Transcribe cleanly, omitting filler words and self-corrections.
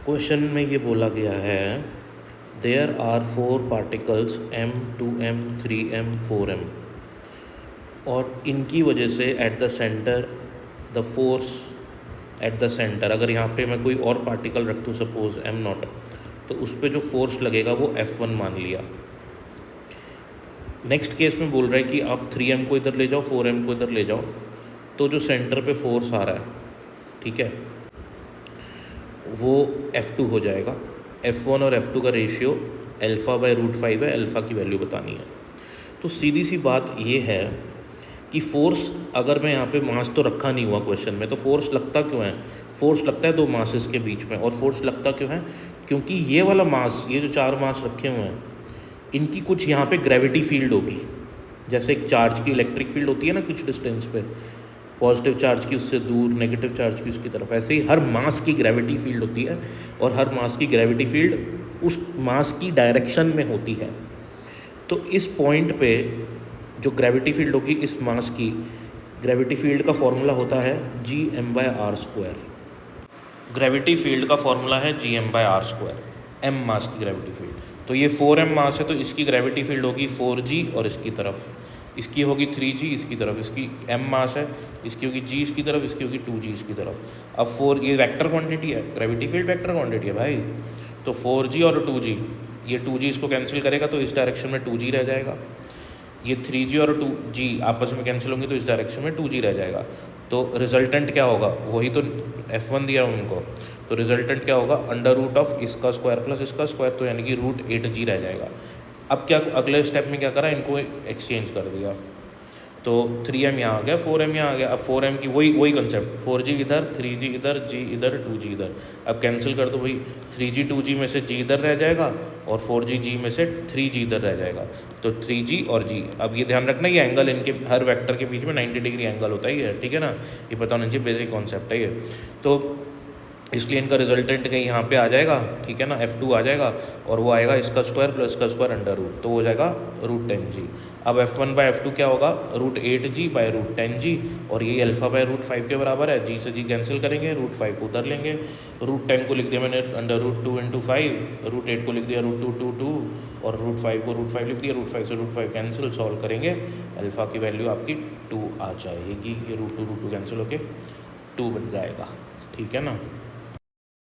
Question में ये बोला गया है there are 4 particles m 2m 3m 4m और इनकी वजह से at the centre the force at the centre, अगर यहाँ पे मैं कोई और पार्टिकल रख दूँ सपोज m0, तो उस पर जो फोर्स लगेगा वो F1 मान लिया। नेक्स्ट केस में बोल रहा है कि आप 3m को इधर ले जाओ, 4m को इधर ले जाओ, तो जो सेंटर पे फोर्स आ रहा है, ठीक है, वो F2 हो जाएगा। F1 और F2 का रेशियो α/√5 है, अल्फ़ा की वैल्यू बतानी है। तो सीधी सी बात ये है कि फोर्स, अगर मैं यहाँ पे मास तो रखा नहीं हुआ क्वेश्चन में, तो फोर्स लगता क्यों है? फोर्स लगता है दो मासेस के बीच में। और फोर्स लगता क्यों है? क्योंकि ये वाला मास, ये जो 4 मास रखे हुए हैं, इनकी कुछ यहाँ पे ग्रेविटी फील्ड होगी। जैसे एक चार्ज की इलेक्ट्रिक फील्ड होती है ना कुछ डिस्टेंस पे, पॉजिटिव चार्ज की उससे दूर, नेगेटिव चार्ज की उसकी तरफ, ऐसे ही हर मास की ग्रेविटी फील्ड होती है और हर मास की ग्रेविटी फील्ड उस मास की डायरेक्शन में होती है। तो इस पॉइंट पे जो ग्रेविटी फील्ड होगी, इस मास की ग्रेविटी फील्ड का फॉर्मूला होता है Gm/r²। ग्रेविटी फील्ड का फॉर्मूला है Gm/r², m मास की ग्रेविटी फील्ड। तो ये 4m मास है, तो इसकी ग्रेविटी फील्ड होगी 4g और इसकी तरफ, इसकी होगी 3g इसकी तरफ, इसकी m मास है, इसकी होगी g इसकी तरफ, इसकी होगी 2g इसकी तरफ। अब 4, ये वेक्टर क्वांटिटी है, ग्रेविटी फील्ड वेक्टर क्वांटिटी है भाई। तो 4g और 2g, ये 2g इसको कैंसिल करेगा तो इस डायरेक्शन में 2g रह जाएगा। ये 3g और 2g आपस में कैंसिल होंगे तो इस डायरेक्शन में 2g रह जाएगा। तो रिजल्टेंट क्या होगा? वही तो F1 दिया उनको, तो रिजल्टेंट क्या होगा? √ऑफ इसका स्क्वायर प्लस इसका स्क्वायर, तो यानी कि √8g रह जाएगा। अब क्या अगले स्टेप में क्या करा, इनको एक्सचेंज कर दिया, तो 3m यहाँ आ गया, 4m यहाँ आ गया। अब 4m की वही कंसेप्ट, 4g इधर, 3g इधर, g इधर, 2g इधर। अब कैंसिल कर दो भाई, 3g 2g में से g इधर रह जाएगा और 4g g में से 3g इधर रह जाएगा, तो 3g और g। अब ये ध्यान रखना, ये एंगल इनके हर वेक्टर के बीच में 90 डिग्री एंगल होता ही है, ठीक है ना, ये पता होना चाहिए, बेसिक कॉन्सेप्ट है ये। तो इसलिए इनका रिजल्टेंट कहीं यहाँ पे आ जाएगा, ठीक है ना, F2 आ जाएगा और वो आएगा इसका स्क्वायर प्लस इसका स्क्वायर √, तो हो जाएगा √10g। अब F1/F2 क्या होगा? √8g/√10g, और ये α/√5 के बराबर है। g से g कैंसिल करेंगे, √5 को उधर लेंगे, √10 को लिख दिया मैंने √2 × 5, √8 को लिख दिया √2 और √5 को √5 लिख दिया, √5 से √5 कैंसिल, सॉल्व करेंगे, अल्फ़ा की वैल्यू आपकी 2 आ जाएगी। ये √2 कैंसिल होके 2 बन जाएगा, ठीक है ना।